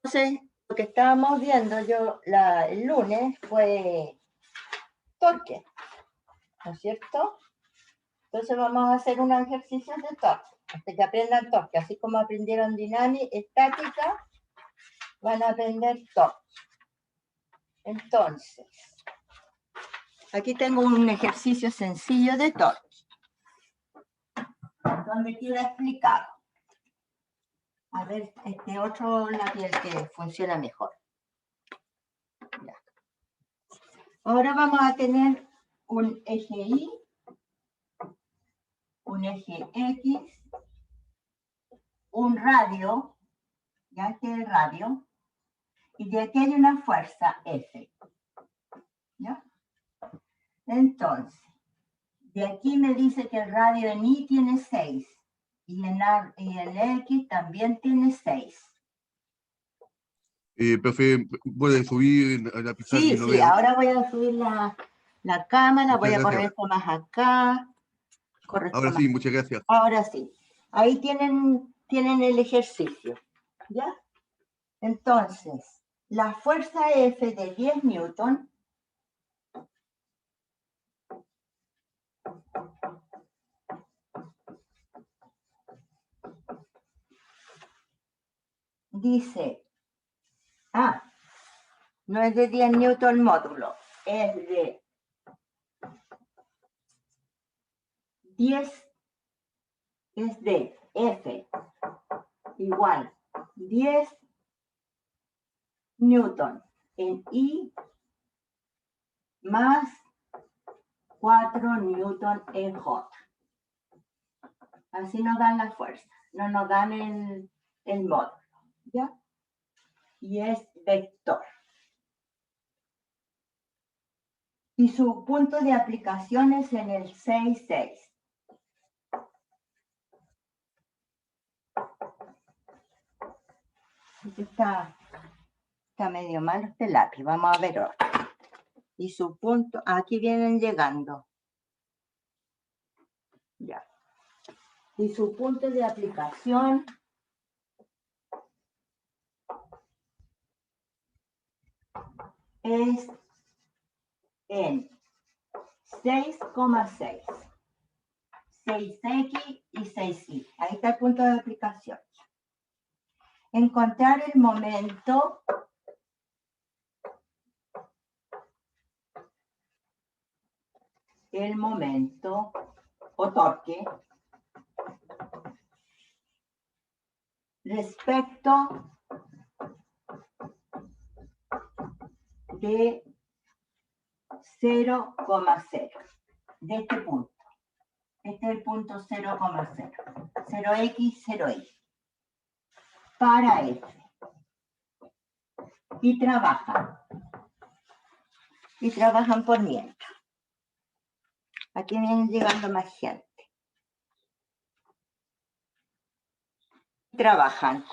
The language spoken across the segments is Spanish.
Entonces, lo que estábamos viendo el lunes fue torque, ¿no es cierto? Entonces vamos a hacer unos ejercicios de torque, hasta que aprendan torque, así como aprendieron dinámica, estática, van a aprender torque. Entonces, aquí tengo un ejercicio sencillo de torque, donde queda explicado. A ver, este otro lápiz que funciona mejor. Ya. Ahora vamos a tener un eje Y, un eje X, un radio, ya este es el radio, y de aquí hay una fuerza F. ¿Ya? Entonces, de aquí me dice que el radio en Y tiene 6, y en X también tiene 6. Profe, ¿puede subir a la pizarra? Sí, Que no sí, veo? ahora voy a subir la cámara, Muchas voy a poner gracias. esto más acá. Ahora sí, muchas gracias. Ahora sí. Ahí tienen el ejercicio. ¿Ya? Entonces, la fuerza F de 10 newton dice, no es de 10 newton módulo, es de 10, es de F igual 10 newton en Y más 4 newton en J. Así nos dan la fuerza, no nos dan el módulo, ¿ya? Y es vector. Y su punto de aplicación es en el 6,6. Está medio malo este lápiz, vamos a ver otro. Y su punto, aquí vienen llegando. Ya. Y su punto de aplicación es en 6,6. 6X y 6Y. Ahí está el punto de aplicación. Encontrar el momento o torque respecto de 0,0 de este punto. Este es el punto 0,0. 0x, 0y. Para F. Y trabajan por mientras. Aquí vienen llegando más gente. Trabajan.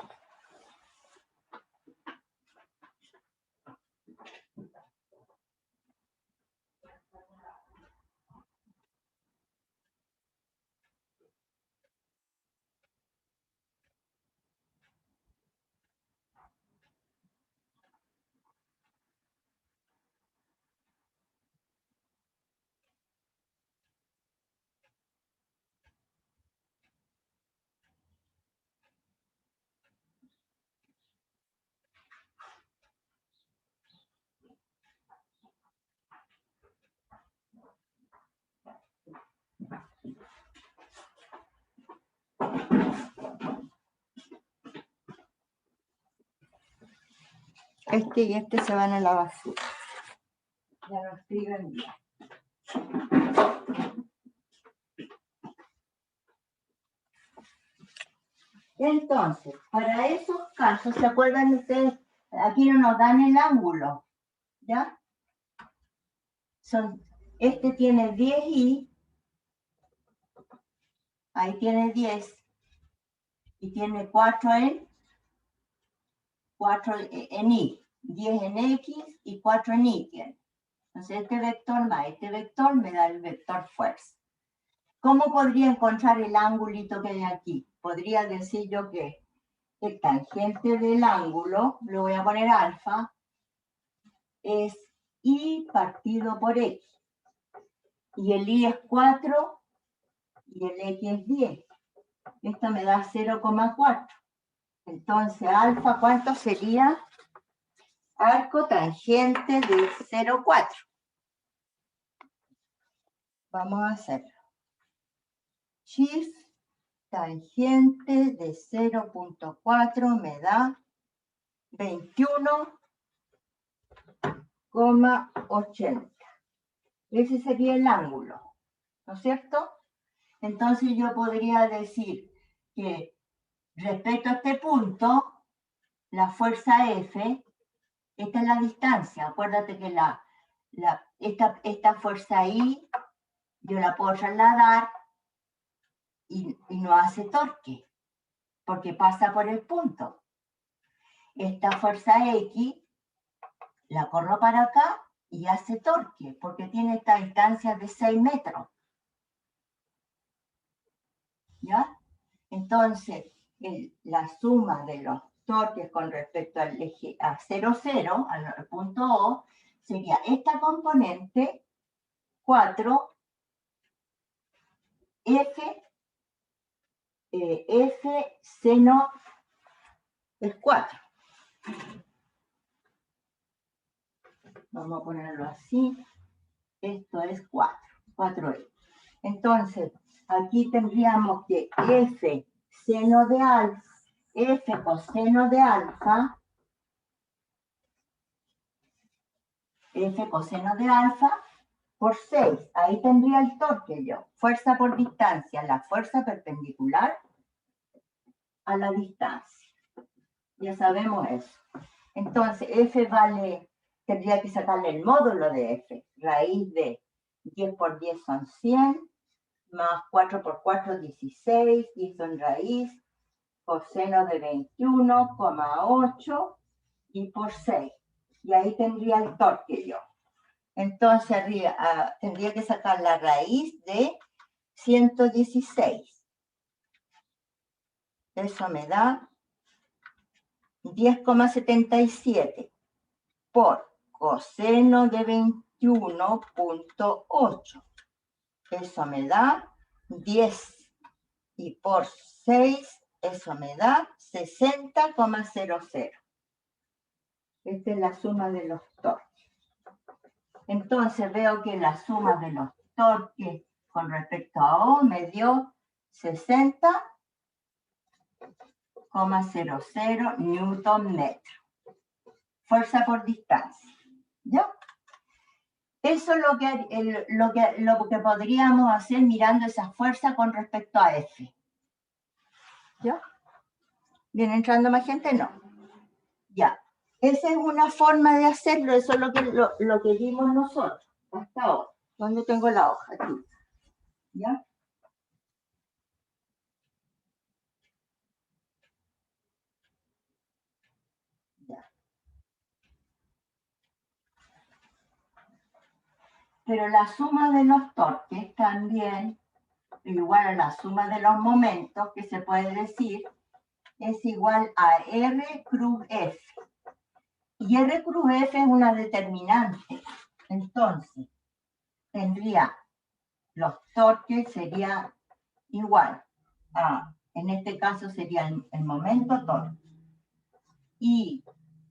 Este y este se van a la basura. Ya no escriben bien. Entonces, para esos casos, ¿se acuerdan ustedes? Aquí no nos dan el ángulo, ¿ya? Este tiene 10y, ahí tiene 10, y tiene 4 en y, 10 en x y 4 en y tiene. Entonces este vector más este vector me da el vector fuerza. ¿Cómo podría encontrar el angulito que hay aquí? Podría decir yo que el tangente del ángulo, le voy a poner alfa, es y partido por x. Y el y es 4 y el x es 10. Esto me da 0,4. Entonces, alfa, ¿cuánto sería? Arco tangente de 0,4. Vamos a hacerlo. Shift tangente de 0,4 me da 21,80. Ese sería el ángulo, ¿no es cierto? Entonces yo podría decir que respecto a este punto, la fuerza F, esta es la distancia. Acuérdate que esta fuerza I yo la puedo trasladar y no hace torque, porque pasa por el punto. Esta fuerza X la corro para acá y hace torque, porque tiene esta distancia de 6 metros. ¿Ya? Entonces, la suma de los torques con respecto al eje a 0, 0, al punto O, sería esta componente 4 F seno es 4. Vamos a ponerlo así. Esto es 4, 4F. Entonces, aquí tendríamos que F seno de alfa, F coseno de alfa, F coseno de alfa por 6. Ahí tendría el torque yo. Fuerza por distancia, la fuerza perpendicular a la distancia. Ya sabemos eso. Entonces, F vale, tendría que sacarle el módulo de F. Raíz de 10 por 10 son 100, más 4 por 4, 16, y son raíz, coseno de 21,8 y por 6. Y ahí tendría el torque yo. Entonces tendría que sacar la raíz de 116. Eso me da 10,77 por coseno de 21,8. Eso me da 10. Y por 6, eso me da 60,00. Esta es la suma de los torques. Entonces veo que la suma de los torques con respecto a O me dio 60,00 newton metro. Fuerza por distancia. ¿Ya? Eso es lo que podríamos hacer mirando esa fuerza con respecto a F. ¿Ya? ¿Viene entrando más gente? No. Ya. Esa es una forma de hacerlo. Eso es lo que vimos nosotros hasta ahora. ¿Dónde tengo la hoja? Aquí. ¿Ya? Ya. Pero la suma de los torques también, igual a la suma de los momentos, que se puede decir, es igual a R cruz F. Y R cruz F es una determinante. Entonces, tendría los torques, sería igual a, en este caso sería el momento torque. Y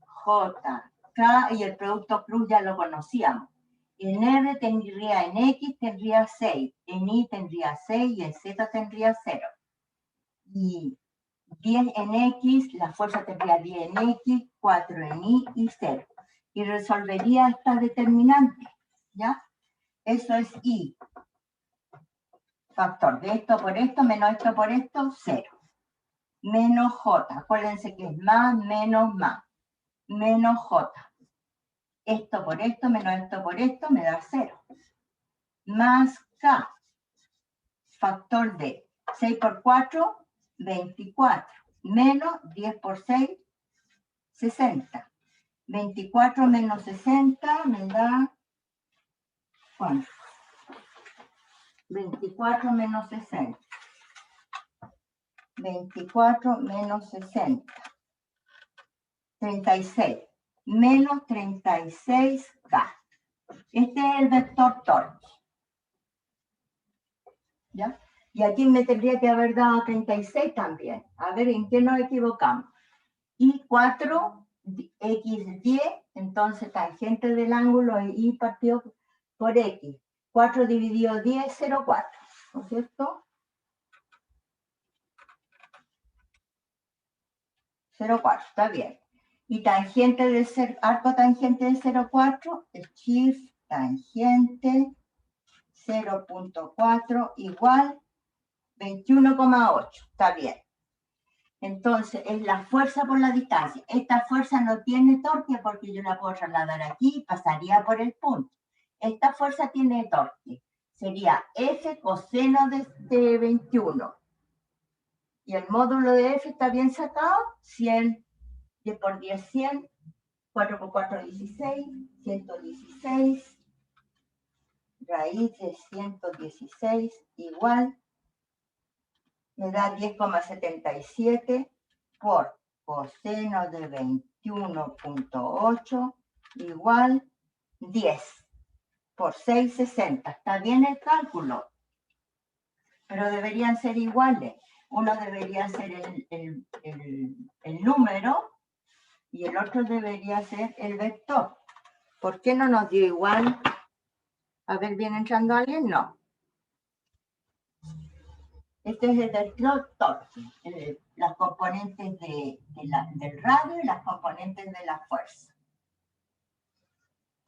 J, K y el producto cruz ya lo conocíamos. En R tendría, en X tendría 6, en Y tendría 6 y en Z tendría 0. Y 10 en X, la fuerza tendría 10 en X, 4 en Y y 0. Y resolvería esta determinante, ¿ya? Eso es Y. Factor de esto por esto menos esto por esto, 0. Menos J, acuérdense que es más, menos J. Esto por esto menos esto por esto me da 0. Más K, factor de 6 por 4, 24. Menos 10 por 6, 60. 24 menos 60 me da, ¿cuánto? 24 menos 60. 24 menos 60. 36. Menos 36K. Este es el vector torque. ¿Ya? Y aquí me tendría que haber dado 36 también. A ver, ¿en qué nos equivocamos? Y 4, x10, entonces tangente del ángulo y partido por x. 4 dividido 10, 0,4, ¿no es cierto? 0,4, está bien. Y tangente de arco tangente de 0,4 es shift tangente 0,4 igual 21,8, está bien. Entonces, es la fuerza por la distancia. Esta fuerza no tiene torque porque yo la puedo trasladar aquí y pasaría por el punto. Esta fuerza tiene torque. Sería F coseno de 21. Y el módulo de F está bien sacado. 100, 10 por 10, 100. 4 por 4, 16. 116. Raíz de 116 igual. Me da 10,77 por coseno de 21,8 igual 10 por 6,60. Está bien el cálculo, pero deberían ser iguales. Uno debería ser el número y el otro debería ser el vector. ¿Por qué no nos dio igual? A ver, ¿viene entrando alguien? No. Este es el vector torque, las componentes del radio y las componentes de la fuerza.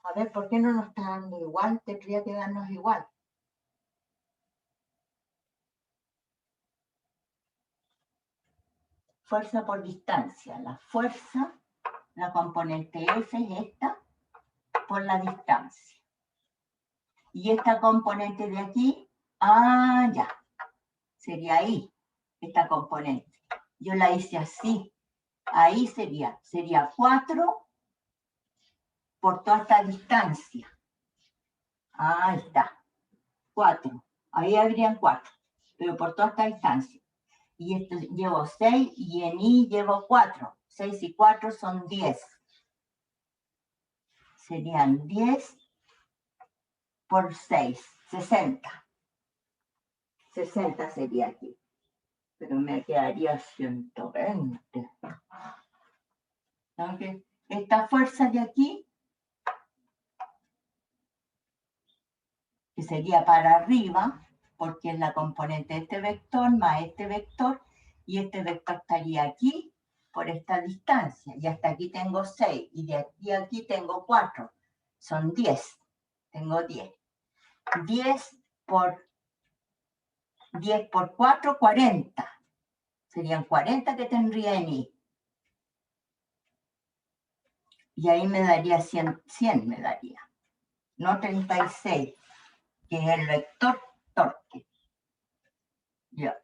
A ver, ¿por qué no nos está dando igual? Tendría que darnos igual. Fuerza por distancia. La fuerza, la componente F es esta, por la distancia. Y esta componente de aquí, ya, sería ahí, esta componente. Yo la hice así. Ahí sería 4 por toda esta distancia. Ahí está. 4. Ahí habrían 4. Pero por toda esta distancia. Y esto llevo 6 y en I llevo 4. 6 y 4 son 10. Serían 10 por 6. 60. 60 sería aquí. Pero me quedaría 120. ¿Okay? Esta fuerza de aquí, que sería para arriba, porque es la componente de este vector más este vector, y este vector estaría aquí por esta distancia, y hasta aquí tengo 6, y de aquí a aquí tengo 4, son 10, tengo 10. 10 por 4, 40, serían 40 que tendría en I. Y ahí me daría 100 me daría, no 36, que es el vector torque. Ya.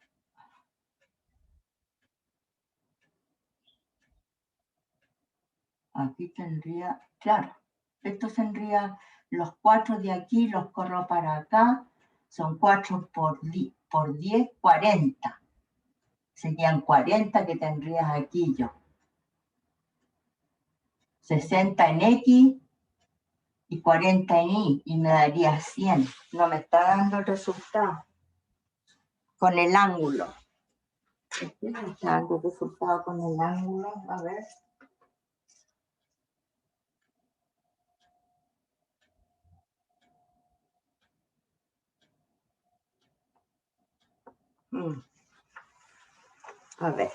Aquí tendría, claro, esto tendría los 4 de aquí, los corro para acá, son 4 por 10, 40. Serían 40 que tendrías aquí yo. 60 en X y 40 en Y, y me daría 100. No me está dando el resultado. Con el ángulo. ¿Me está dando el resultado con el ángulo? A ver. A ver.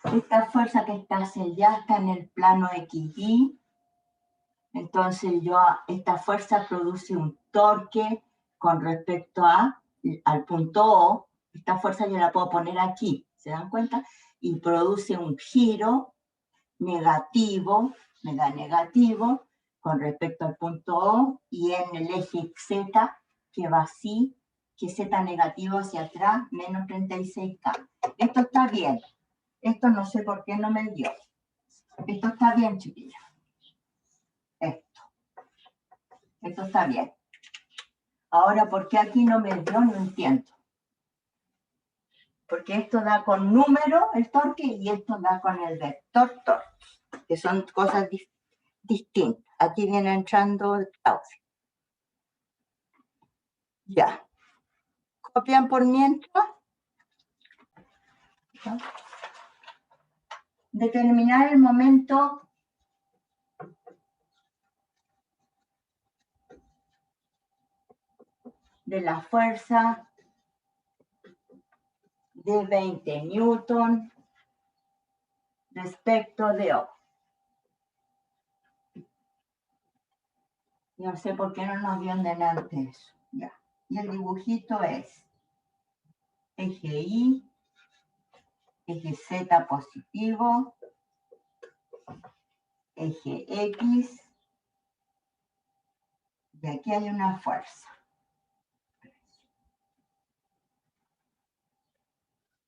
Esta fuerza que está sellada está en el plano XY. Entonces esta fuerza produce un torque con respecto al punto O. Esta fuerza yo la puedo poner aquí, ¿se dan cuenta? Y produce un giro negativo, me da negativo, con respecto al punto O, y en el eje Z, que va así, que Z negativo hacia atrás, menos 36K. Esto está bien. Esto no sé por qué no me dio. Esto está bien, chiquillos. Esto está bien. Ahora, ¿por qué aquí no me dio? No entiendo. Porque esto da con número el torque y esto da con el vector torque, que son cosas distintas. Aquí viene entrando el Claudio. Ya. Copian por mientras. ¿No? Determinar el momento de la fuerza de 20 newton respecto de O. No sé por qué no nos dio en delante eso. Ya. Y el dibujito es eje Y, eje Z positivo, eje X, y aquí hay una fuerza.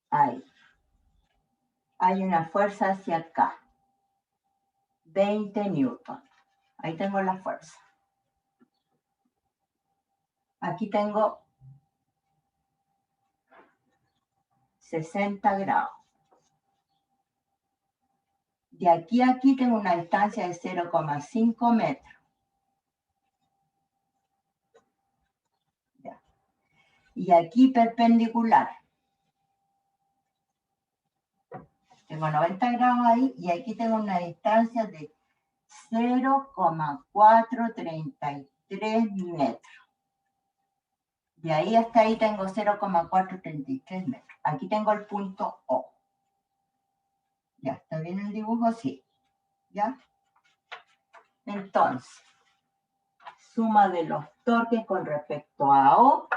Ahí. Hay una fuerza hacia acá. 20 newton. Ahí tengo la fuerza. Aquí tengo 60 grados. De aquí a aquí tengo una distancia de 0,5 metros. Ya. Y aquí perpendicular. Tengo 90 grados ahí y aquí tengo una distancia de 0,433 metros. De ahí hasta ahí tengo 0,433 metros. Aquí tengo el punto O. ¿Ya está bien el dibujo? Sí. ¿Ya? Entonces, suma de los torques con respecto a O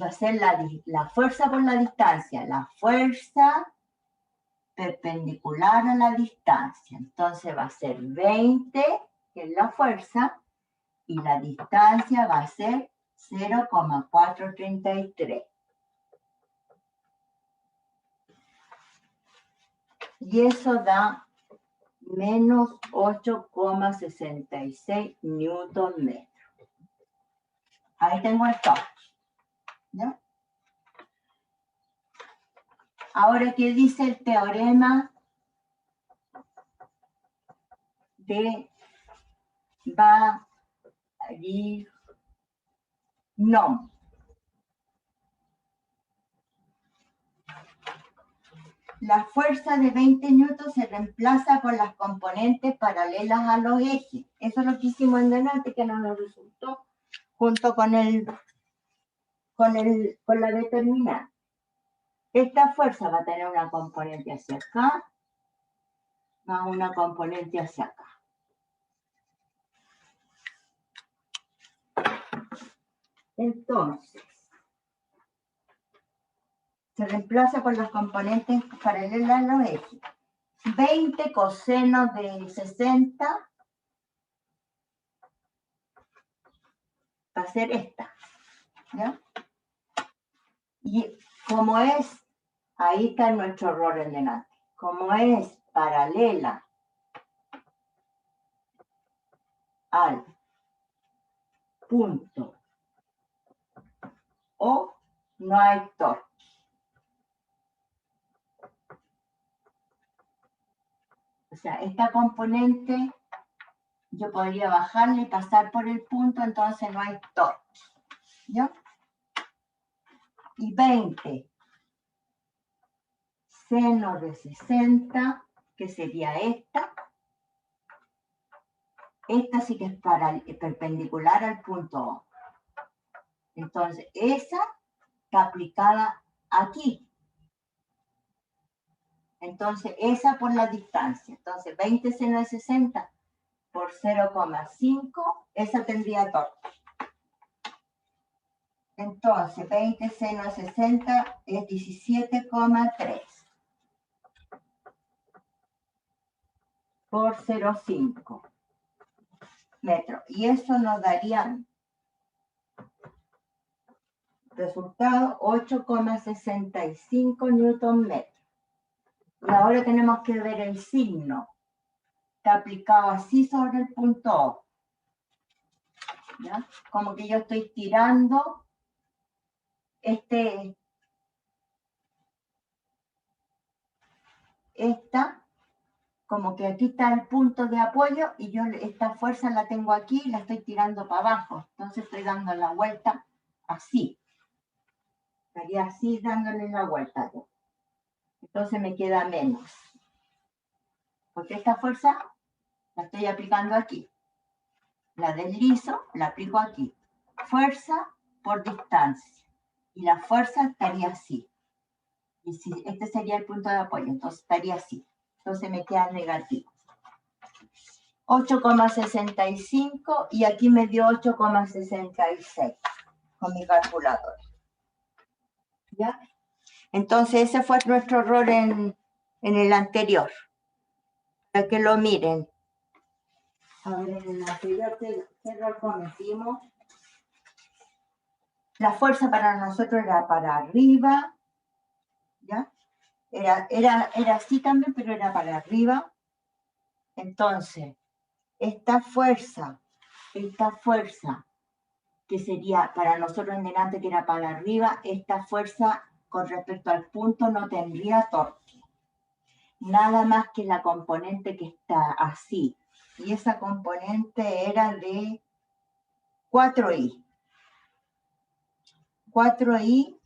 va a ser la fuerza por la distancia. La fuerza perpendicular a la distancia. Entonces va a ser 20, que es la fuerza, y la distancia va a ser 0,433. Y eso da menos 8,66 newton metro. Ahí tengo el torque. ¿Ya? Ahora, ¿qué dice el teorema de Varignon? La fuerza de 20 newtons se reemplaza por las componentes paralelas a los ejes. Eso es lo que hicimos en delante, que nos resultó junto con la determinante. Esta fuerza va a tener una componente hacia acá, más una componente hacia acá. Entonces, se reemplaza por las componentes paralelas a los ejes. 20 coseno de 60 va a ser esta. ¿Ya? Y como es, ahí está nuestro error en delante. Como es paralela al punto O, no hay torque. O sea, esta componente yo podría bajarle y pasar por el punto, entonces no hay torque. ¿Ya? Y 20 seno de 60, que sería esta. Esta sí que es perpendicular al punto O. Entonces, esa está aplicada aquí. Entonces, esa por la distancia. Entonces, 20 seno de 60 por 0,5, esa tendría torque. Entonces, 20 seno de 60 es 17,3 por 0,5 metros. Y eso nos daría resultado 8,65 newton metro. Y ahora tenemos que ver el signo. Está aplicado así sobre el punto O. ¿Ya? Como que yo estoy tirando este esta, como que aquí está el punto de apoyo y yo esta fuerza la tengo aquí y la estoy tirando para abajo. Entonces estoy dando la vuelta así. Estaría así dándole la vuelta yo. Entonces me queda menos. Porque esta fuerza la estoy aplicando aquí. La deslizo, la aplico aquí. Fuerza por distancia. Y la fuerza estaría así. Y si este sería el punto de apoyo, entonces estaría así. Entonces me queda negativo. 8,65 y aquí me dio 8,66 con mi calculadora. ¿Ya? Entonces ese fue nuestro error en el anterior. Para que lo miren. A ver, en el anterior, ¿qué error cometimos? La fuerza para nosotros era para arriba. ¿Ya? Era así también, pero era para arriba. Entonces, esta fuerza, que sería para nosotros en delante, que era para arriba, esta fuerza con respecto al punto no tendría torque. Nada más que la componente que está así. Y esa componente era de 4i. 4i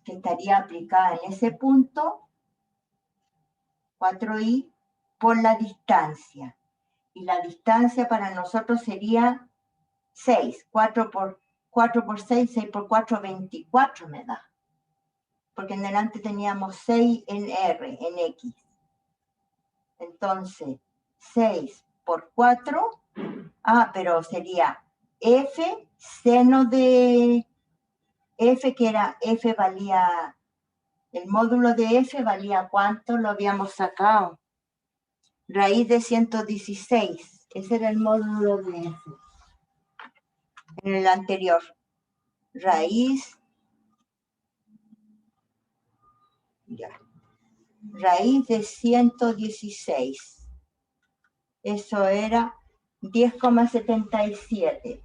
que estaría aplicada en ese punto, 4i por la distancia. Y la distancia para nosotros sería 6. 4 por 6, 6 por 4, 24 me da. Porque en delante teníamos 6 en R, en X. Entonces, 6 por 4, pero sería F, seno de F, que era F valía, el módulo de F valía ¿cuánto? Lo habíamos sacado. Raíz de 116. Ese era el módulo de F. En el anterior. Raíz. Ya. Raíz de 116. Eso era 10,77.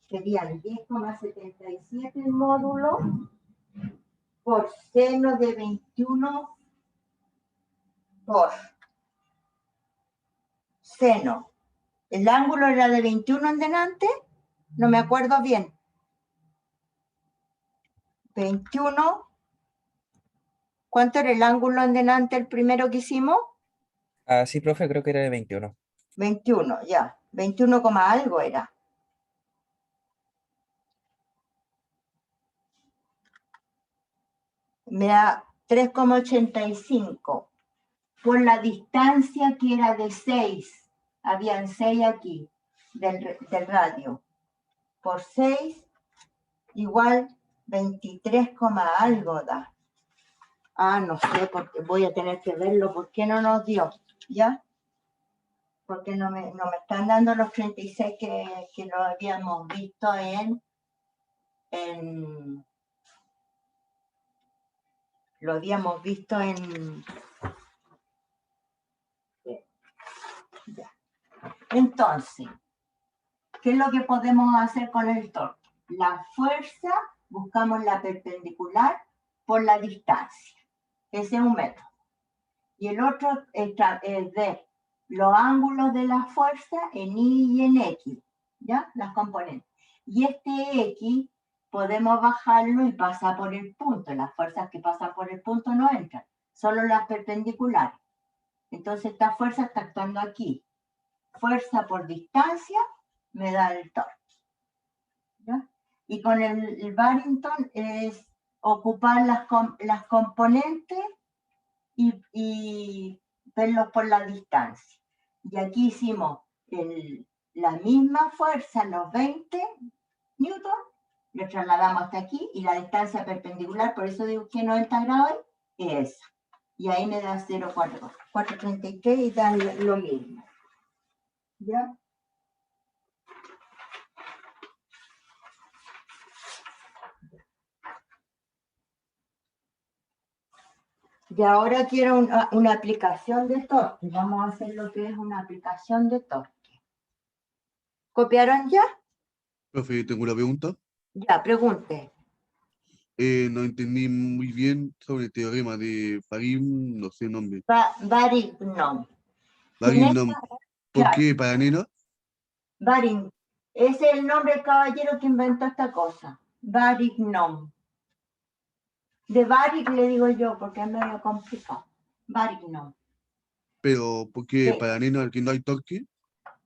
Serían 10,77 el módulo por seno de 21 por seno. El ángulo era de 21 en delante, no me acuerdo bien. 21. ¿Cuánto era el ángulo en delante el primero que hicimos? Sí, profe, creo que era de 21. 21, ya. 21, algo era. Me da 3,85 por la distancia que era de 6. Habían 6 aquí del radio. Por 6 igual 23, algo da. No sé, porque voy a tener que verlo. ¿Por qué no nos dio? ¿Ya? Porque no me están dando los 36 que lo habíamos visto lo habíamos visto en... Ya. Entonces, ¿qué es lo que podemos hacer con el torque? La fuerza, buscamos la perpendicular por la distancia. Ese es un método. Y el otro es ver los ángulos de la fuerza en Y y en X, ¿ya? Las componentes. Y este X podemos bajarlo y pasar por el punto. Las fuerzas que pasan por el punto no entran, solo las perpendiculares. Entonces esta fuerza está actuando aquí. Fuerza por distancia me da el torque. ¿Ya? Y con el Barrington es ocupar las componentes y verlos por la distancia. Y aquí hicimos la misma fuerza, los 20 newton, lo trasladamos hasta aquí y la distancia perpendicular, por eso digo que 90 grados es esa. Y ahí me da 0,433 y da lo mismo. ¿Ya? Y ahora quiero una aplicación de torque. Vamos a hacer lo que es una aplicación de torque. ¿Copiaron ya? Profe, tengo una pregunta. Ya, pregunte. no entendí muy bien sobre el teorema de Farim, no sé el nombre. Varignon. Varignon. ¿Por Claro. qué para nena? Varignon. Ese es el nombre del caballero que inventó esta cosa. Varignon. De Varig le digo yo, porque es medio complicado. Varignon. Pero ¿por qué Sí. para nena que no hay torque?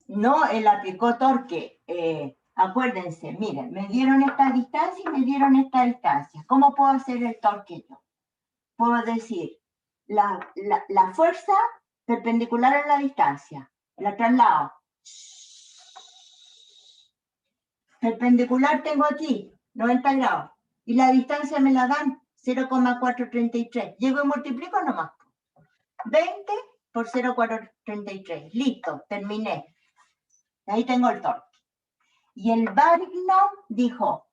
No, él aplicó torque. Acuérdense, miren, me dieron esta distancia y me dieron esta distancia. ¿Cómo puedo hacer el torque yo? Puedo decir, la fuerza perpendicular a la distancia, la traslado. Perpendicular tengo aquí, 90 grados, y la distancia me la dan 0,433. Llego y multiplico nomás. 20 por 0,433. Listo, terminé. Ahí tengo el torque. Y el Varignon dijo,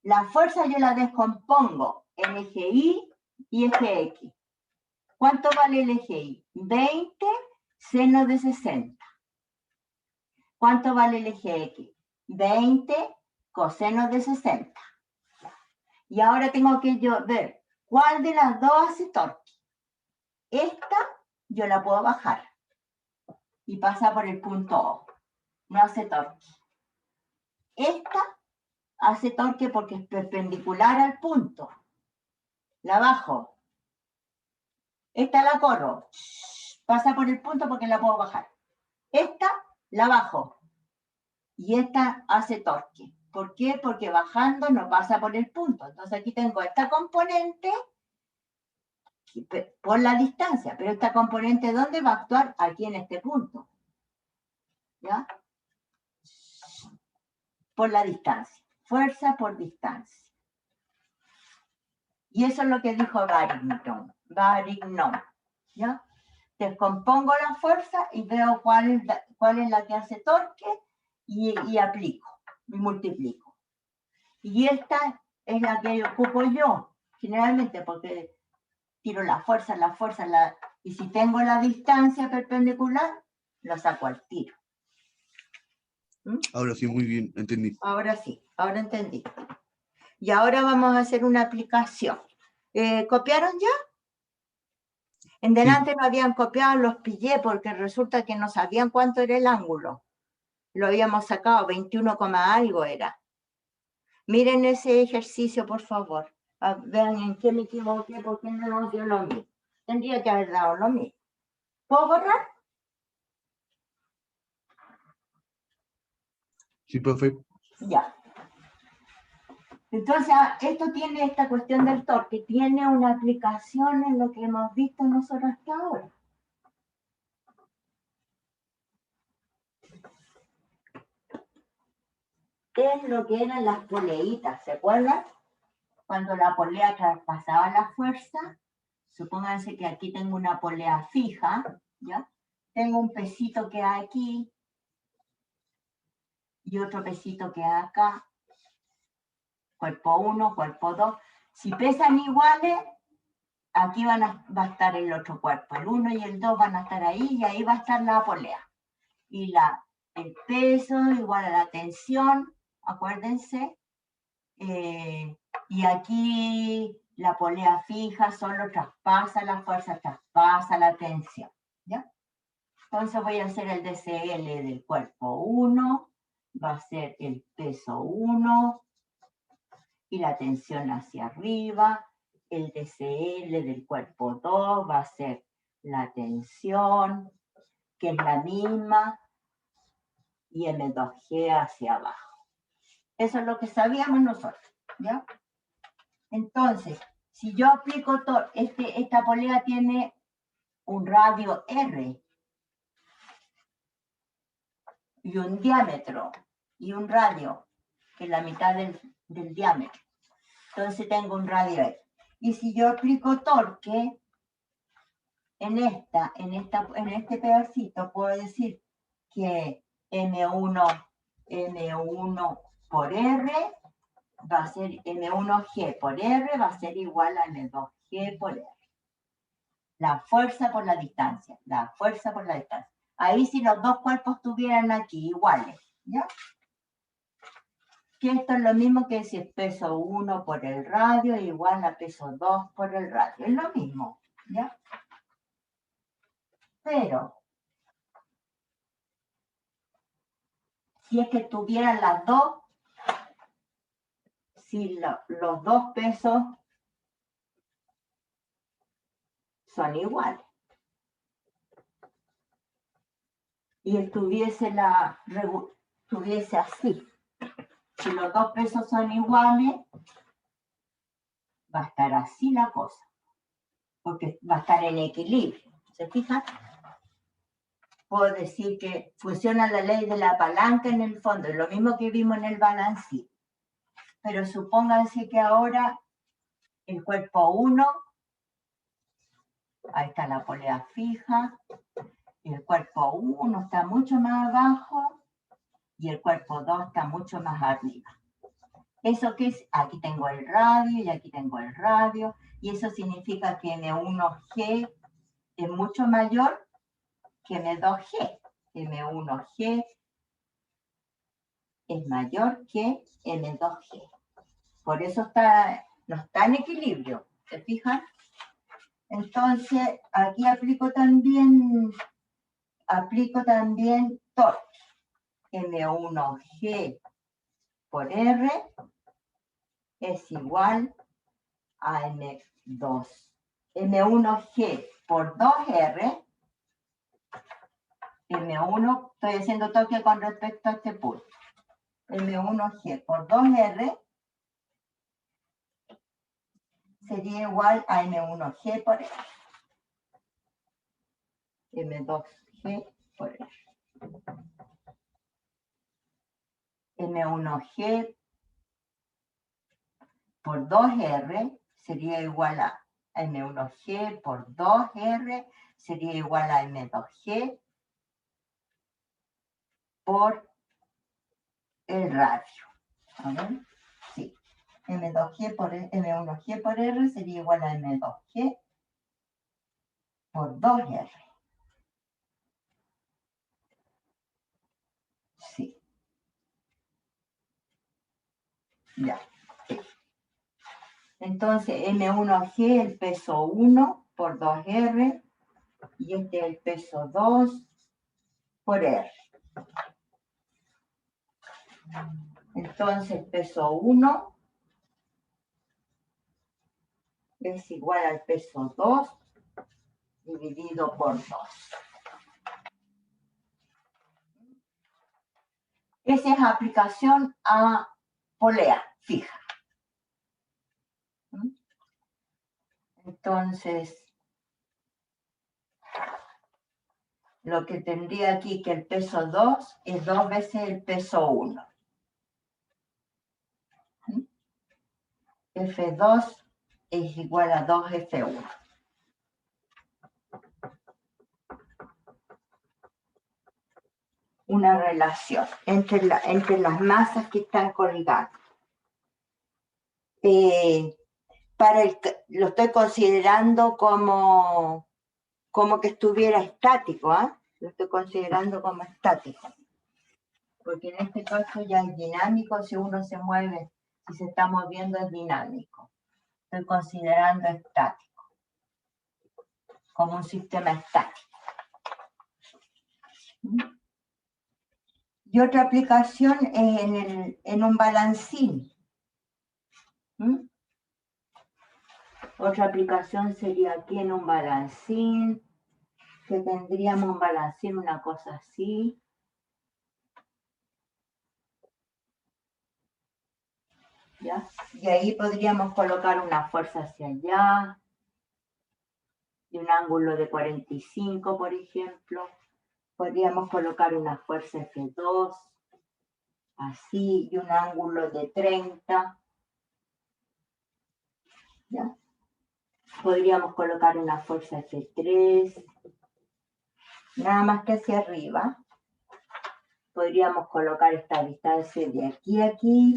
la fuerza yo la descompongo en eje Y y eje X. ¿Cuánto vale el eje Y? 20 seno de 60. ¿Cuánto vale el eje X? 20 coseno de 60. Y ahora tengo que yo ver cuál de las dos hace torque. Esta yo la puedo bajar y pasa por el punto O. No hace torque. Esta hace torque porque es perpendicular al punto. La bajo. Esta la corro. Pasa por el punto porque la puedo bajar. Esta la bajo. Y esta hace torque. ¿Por qué? Porque bajando no pasa por el punto. Entonces aquí tengo esta componente por la distancia. Pero esta componente, ¿dónde va a actuar? Aquí en este punto. ¿Ya? Por la distancia. Fuerza por distancia. Y eso es lo que dijo Varignon. Varignon. ¿Ya? Descompongo la fuerza y veo cuál es la que hace torque y aplico, y multiplico. Y esta es la que ocupo yo, generalmente porque tiro la fuerza, y si tengo la distancia perpendicular, lo saco al tiro. Ahora sí, muy bien, entendí. Ahora sí, ahora entendí. Y ahora vamos a hacer una aplicación. ¿Copiaron ya? En delante no habían copiado, los pillé porque resulta que no sabían cuánto era el ángulo. Lo habíamos sacado, 21, algo era. Miren ese ejercicio, por favor. Vean en qué me equivoqué, porque no nos dio lo mismo. Tendría que haber dado lo mismo. ¿Puedo borrar? Sí, profe. Ya. Entonces, esto tiene, esta cuestión del torque, tiene una aplicación en lo que hemos visto nosotros hasta ahora. Es lo que eran las poleitas, ¿se acuerdan? Cuando la polea traspasaba la fuerza, supónganse que aquí tengo una polea fija, ¿ya? Tengo un pesito que hay aquí y otro pesito que hay acá. Cuerpo 1, cuerpo 2. Si pesan iguales, aquí va a estar el otro cuerpo. El 1 y el 2 van a estar ahí y ahí va a estar la polea. Y el peso igual a la tensión, acuérdense. Y aquí la polea fija solo traspasa la fuerza, traspasa la tensión. ¿Ya? Entonces voy a hacer el DCL del cuerpo 1, va a ser el peso 1 y la tensión hacia arriba. El DCL del cuerpo 2 va a ser la tensión, que es la misma, y M2G hacia abajo. Eso es lo que sabíamos nosotros, ¿ya? Entonces, si yo aplico esta polea tiene un radio R y un diámetro y un radio, que es la mitad del diámetro. Entonces tengo un radio R. Y si yo aplico torque en este pedacito, puedo decir que M1 por R va a ser M1G por R va a ser igual a M2G por R. La fuerza por la distancia, la fuerza por la distancia. Ahí si los dos cuerpos estuvieran aquí iguales, ¿ya? que esto es lo mismo que si es peso 1 por el radio igual a peso 2 por el radio. Es lo mismo, ¿ya? Pero, si es que tuvieran las dos, si los dos pesos son iguales, y estuviese así, si los dos pesos son iguales, va a estar así la cosa, porque va a estar en equilibrio. ¿Se fijan? Puedo decir que funciona la ley de la palanca en el fondo, es lo mismo que vimos en el balancín. Pero supónganse que ahora el cuerpo 1, ahí está la polea fija, y el cuerpo 1 está mucho más abajo y el cuerpo 2 está mucho más arriba. ¿Eso qué es? Aquí tengo el radio y aquí tengo el radio, y eso significa que M1G es mucho mayor que M2G. M1G es mayor que M2G. Por eso no está en equilibrio, ¿se fijan? Entonces, aquí aplico también torque. M1G por R es igual a M2. M1G por 2R, M1, estoy haciendo toque con respecto a este punto. M1G por 2R sería igual a M1G por R. M2G por R. M1G por 2R sería igual a M1G por 2R sería igual a M2G por el radio. A ver, sí. M1G por R sería igual a M2G por 2R. Sí. Ya. Entonces, M1G, el peso 1 por 2R, y este es el peso 2 por R. Entonces, peso 1 es igual al peso 2 dividido por 2. Esa es aplicación a polea fija. Entonces, lo que tendría aquí que el peso 2 es 2 veces el peso 1. F2 es igual a 2F1. Una relación entre las masas que están colgando. Lo estoy considerando como que estuviera estático, ¿eh? Lo estoy considerando como estático. Porque en este caso ya es dinámico, si uno se mueve, si se está moviendo es dinámico. Estoy considerando estático, como un sistema estático. Y otra aplicación es en un balancín. Otra aplicación sería aquí en un balancín, que tendríamos un balancín, una cosa así. ¿Ya? Y ahí podríamos colocar una fuerza hacia allá, de un ángulo de 45, por ejemplo. Podríamos colocar una fuerza F2, así, y un ángulo de 30. ¿Ya? Podríamos colocar una fuerza F3, nada más que hacia arriba. Podríamos colocar esta distancia de aquí a aquí,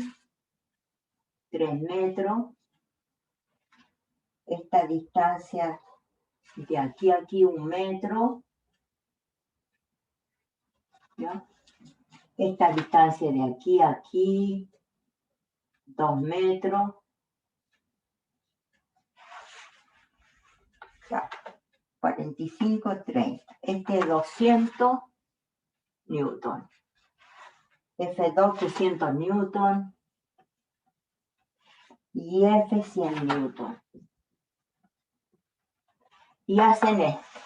3 metros. Esta distancia de aquí a aquí, 1 metro. ¿Ya? Esta distancia de aquí a aquí, 2 metros. Ya, 45, 30. Este es 200 newton. F2 200 newton. Y F 100 newton. Y hacen esto.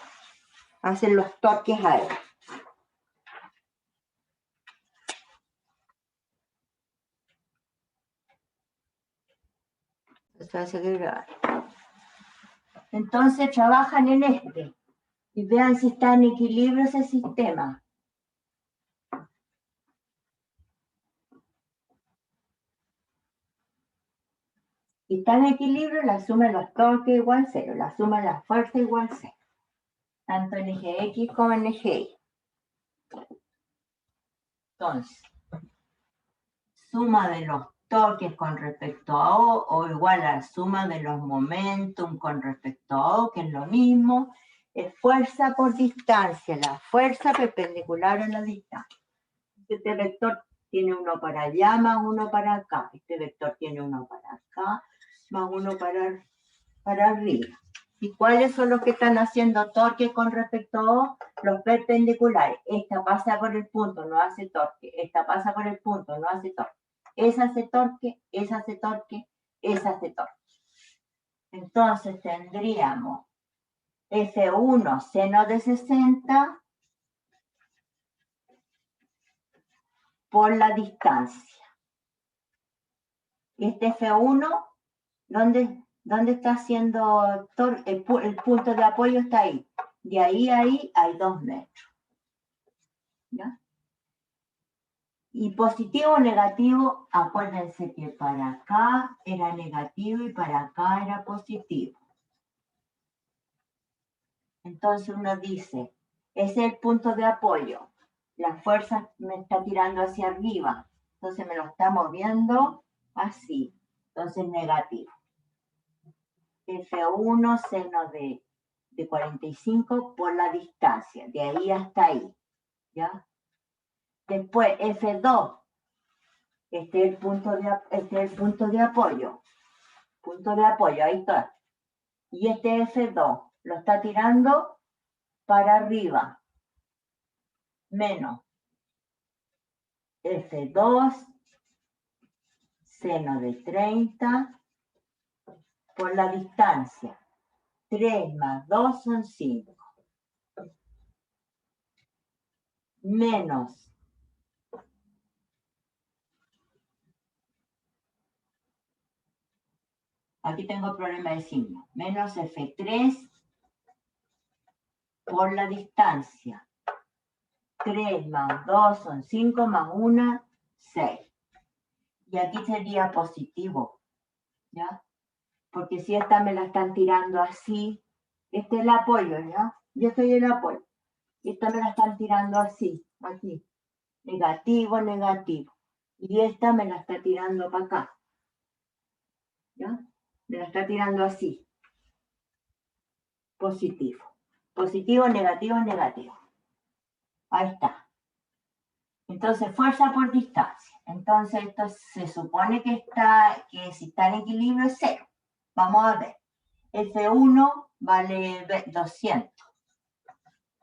Hacen los torques a él. Entonces trabajan en este. Y vean si está en equilibrio ese sistema. Si está en equilibrio, la suma de los torques igual 0. La suma de la fuerza igual 0. Tanto en eje X como en eje Y. Entonces, suma de los torques con respecto a O igual a la suma de los momentum con respecto a O, que es lo mismo, es fuerza por distancia, la fuerza perpendicular a la distancia. Este vector tiene uno para allá más uno para acá. Este vector tiene uno para acá más uno para arriba. ¿Y cuáles son los que están haciendo torque con respecto a O? Los perpendiculares. Esta pasa por el punto, no hace torque. Esta pasa por el punto, no hace torque. Esa hace torque, esa hace torque, esa hace torque. Entonces tendríamos F1 seno de 60 por la distancia. Este F1, ¿dónde está haciendo torque? El punto de apoyo está ahí. De ahí a ahí hay 2 metros. ¿Ya? Y positivo o negativo, acuérdense que para acá era negativo y para acá era positivo. Entonces uno dice, ese es el punto de apoyo. La fuerza me está tirando hacia arriba. Entonces me lo está moviendo así. Entonces negativo. F1 seno de 45 por la distancia. De ahí hasta ahí. ¿Ya? Después F2. Este es el punto de apoyo. Punto de apoyo, ahí está. Y este F2 lo está tirando para arriba. Menos F2 seno de 30 por la distancia. 3 más 2 son 5. Menos aquí tengo problema de signo. Menos F3 por la distancia. 3 más 2 son 5 más 1, 6. Y aquí sería positivo, ¿ya? Porque si esta me la están tirando así, este es el apoyo, ¿ya? Yo soy el apoyo. Y esta me la están tirando así, aquí. Negativo, negativo. Y esta me la está tirando para acá. ¿Ya? Me la está tirando así. Positivo. Positivo, negativo, negativo. Ahí está. Entonces, fuerza por distancia. Entonces, esto se supone que si está en equilibrio es 0. Vamos a ver. F1 vale 200.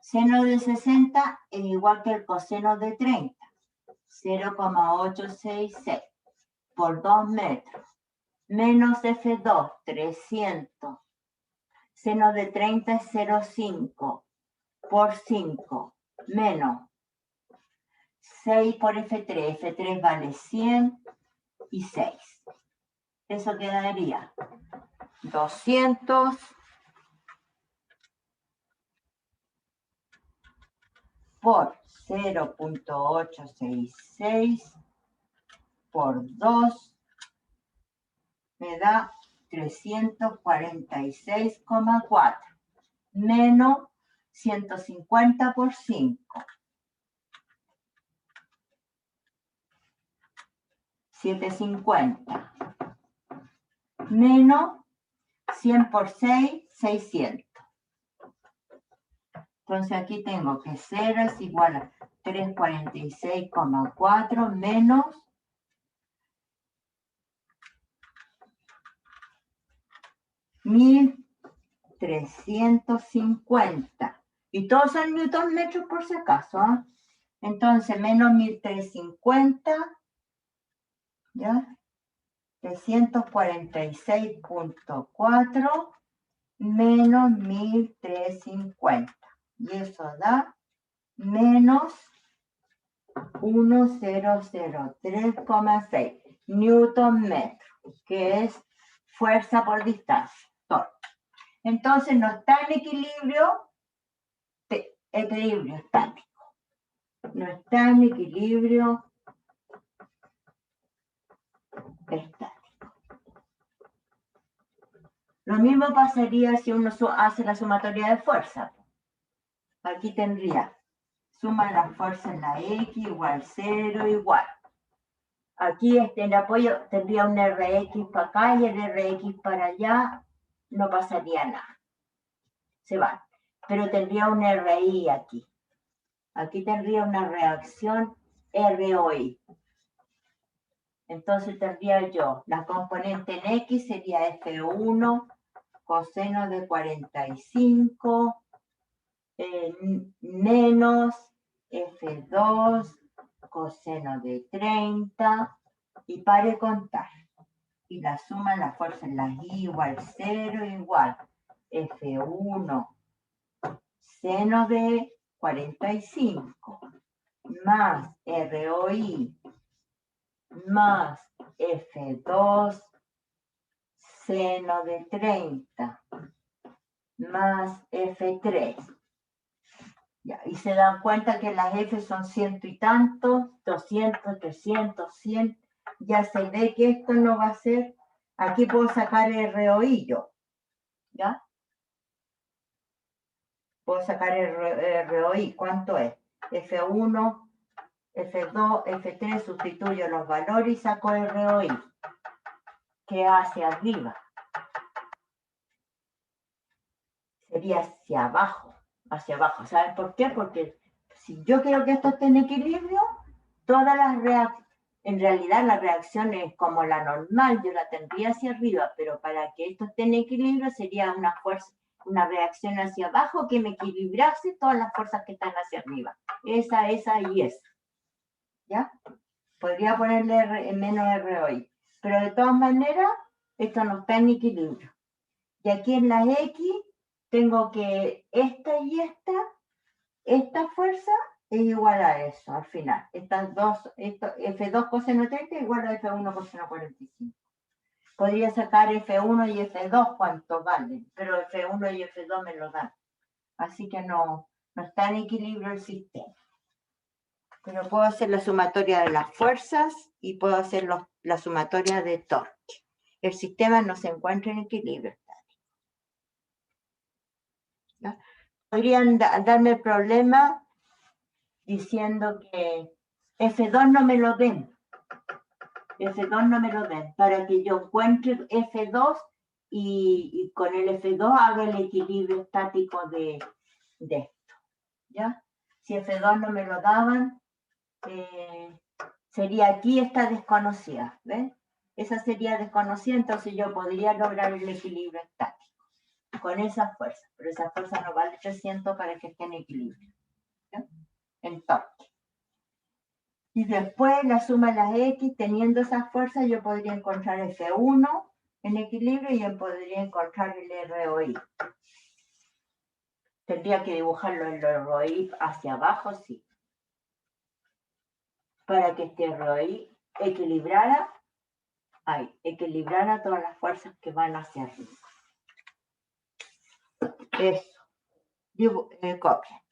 Seno de 60 es igual que el coseno de 30. 0,866 por 2 metros. Menos F2, 300. Seno de 30 es 0,5 por 5. Menos 6 por F3. F3 vale 100 y 6. Eso quedaría 200 por 0,866 por 2 me da 346,4 menos 150 por 5. 750 menos 100 por 6, 600. Entonces aquí tengo que 0 es igual a 346,4 menos 1350. Y todos son newton metros por si acaso. ¿Eh? Entonces, menos 1350, ¿ya? 346.4 menos 1350. Y eso da menos 1003,6 newton metro, que es fuerza por distancia, torque. Entonces no está en equilibrio estático. No está en equilibrio estático. Lo mismo pasaría si uno hace la sumatoria de fuerza. Aquí tendría, suma la fuerza en la X igual 0 igual. Aquí el apoyo tendría un Rx para acá y el Rx para allá, no pasaría nada. Se va. Pero tendría un RI aquí. Aquí tendría una reacción ROI. Entonces tendría yo, la componente en X sería F1 coseno de 45 menos F2 coseno de 30 y pare contar. Y la suma de la fuerza en la I igual 0 igual F1 seno de 45 más ROI más F2 seno de 30 más F3. Ya, y se dan cuenta que las F son ciento y tantos, 200, 300, 100. Ya se ve que esto no va a ser. Aquí puedo sacar el ROI yo. ¿Ya? Puedo sacar el ROI. ¿Cuánto es? F1, F2, F3, sustituyo los valores y saco el ROI. Que hacia arriba. Sería hacia abajo. Hacia abajo. ¿Saben por qué? Porque si yo quiero que esto esté en equilibrio, todas las reacciones, en realidad la reacción es como la normal, yo la tendría hacia arriba, pero para que esto esté en equilibrio sería una fuerza, una reacción hacia abajo que me equilibrase todas las fuerzas que están hacia arriba. Esa y esa. ¿Ya? Podría ponerle menos ROI. Pero de todas maneras, esto no está en equilibrio. Y aquí en la X tengo que esta y esta fuerza es igual a eso al final. Estas dos, F2 coseno 30 igual a F1 coseno 45. Podría sacar F1 y F2 cuánto valen, pero F1 y F2 me lo dan. Así que no está en equilibrio el sistema. Pero puedo hacer la sumatoria de las fuerzas y puedo hacer la sumatoria de torque. El sistema no se encuentra en equilibrio estático. ¿Ya? Podrían darme el problema diciendo que F2 no me lo den. F2 no me lo den. Para que yo encuentre F2 y con el F2 haga el equilibrio estático de esto. ¿Ya? Si F2 no me lo daban, sería aquí esta desconocida. ¿Ven? Esa sería desconocida, entonces yo podría lograr el equilibrio estático con esa fuerza. Pero esa fuerza no vale 300 para que esté en equilibrio. ¿Ya? El torque. Y después la suma de las X, teniendo esa fuerza, yo podría encontrar F1 en equilibrio y yo podría encontrar el ROI. Tendría que dibujarlo en el ROI hacia abajo, sí. Para que este ROI equilibrara todas las fuerzas que van hacia arriba. Eso. Copia.